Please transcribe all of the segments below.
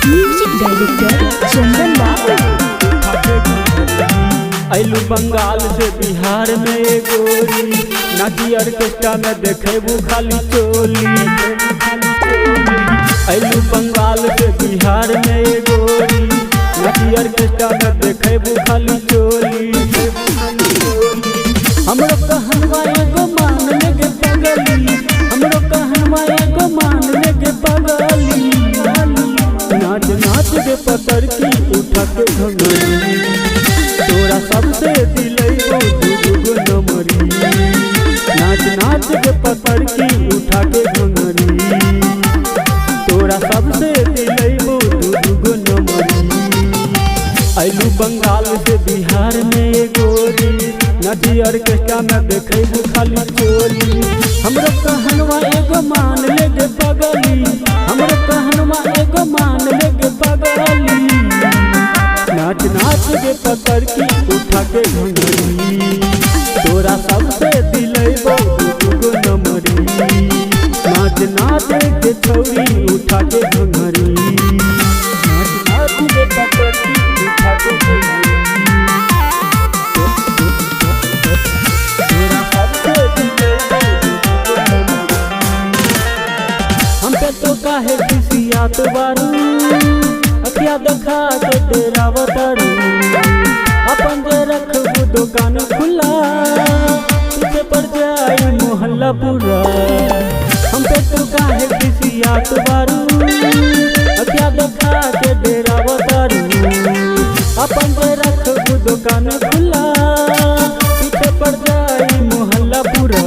Music director चंदन बाबू। आइलू बंगाल से बिहार में गोरी, नाची ऑर्केस्ट्रा में देखेबू खाली चोली। आइलू बंगाल से बिहार में गोरी, नाची ऑर्केस्ट्रा में देखेबू खाली चोली। हमरो कहनवा एगो मान लेके पगली, हमरो कहनवा एगो मान लेके पगली। नाच नाच के पतर की उठा के घंगरी, तोरा सबसे दिलैबो दूगो नमरी। नाच नाच के पतर की उठा के घंगरी, तोरा सबसे दिलैबो दूगो नमरी। आइलू बंगाल से बिहार में गोरी, नाची ऑर्केस्ट्रा में देखेबू खाली चोली। हमरो कहनवा एगो मान लेके पगली, हमरो कहनवा एगो मान लेके पगली। नाच नाच के पकड़ की उठा के घंगरी, तोरा सबसे दिलैबो दूगो नमरी। नाच नाच के छौरी उठा के घंगरी, नाच नाच के पकड़ की उठा के घंगरी। तो काहे खिसियात बारू, अखिया देखा के डेरावतारू। अपन जे रखबू दुकान खुला, पीछे पड़ जाई मोहल्ला पूरा। हम पे तो काहे खिसियात बारू, अखिया देखा के डेरावतारू। अपन जे रखबू दुकान खुला, पीछे पड़ जाई मोहल्ला पूरा।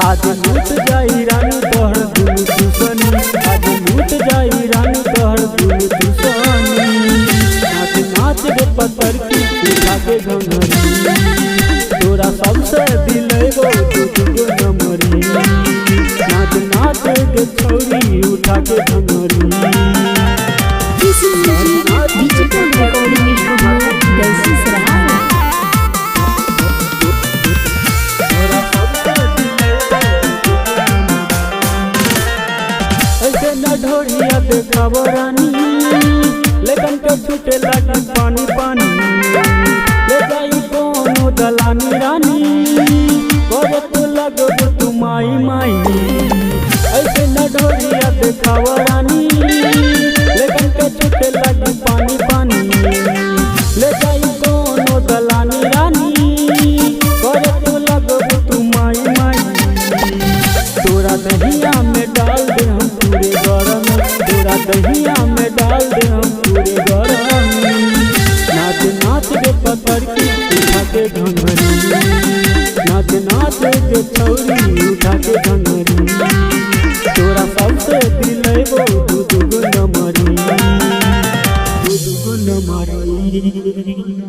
आज लूट जाई रानी तोहर दुनु दुसनी, आज लूट जाई रानी तोहर दुनु दुसनी। नाच नाच के पत्थर की उठा के घंगरी, तोरा सबसे दिलैबो दूगो नमरी। नाच नाच के छौरी उठा के घंगरी। डिजिटल रिकॉर्डिंग स्टूडियो गैसी सराय। न ढोरिया देखाबो रानी, लेकिन के छूटे लगी पानी पानी। ले जाई कोनो दलानी रानी, करे तो लगबो तू माई माई। ऐसे न ढोरिया देखाबो रानी, लेकिन के छूटे लगी पानी पानी। ले जाई कोनो दलानी रानी, करे तो लगबो तू माई माई। तोरा दहिया में डाल दे हम पूरे गरम, तोरा दहिया में डाल दे हम पूरे गरम। नाच नाच के पकड़ की उठा के घंगरी, नाच नाच के छौरी उठा के घंगरी। तोरा सबसे दिलैबो दूगो नमरी, दूगो नमरी।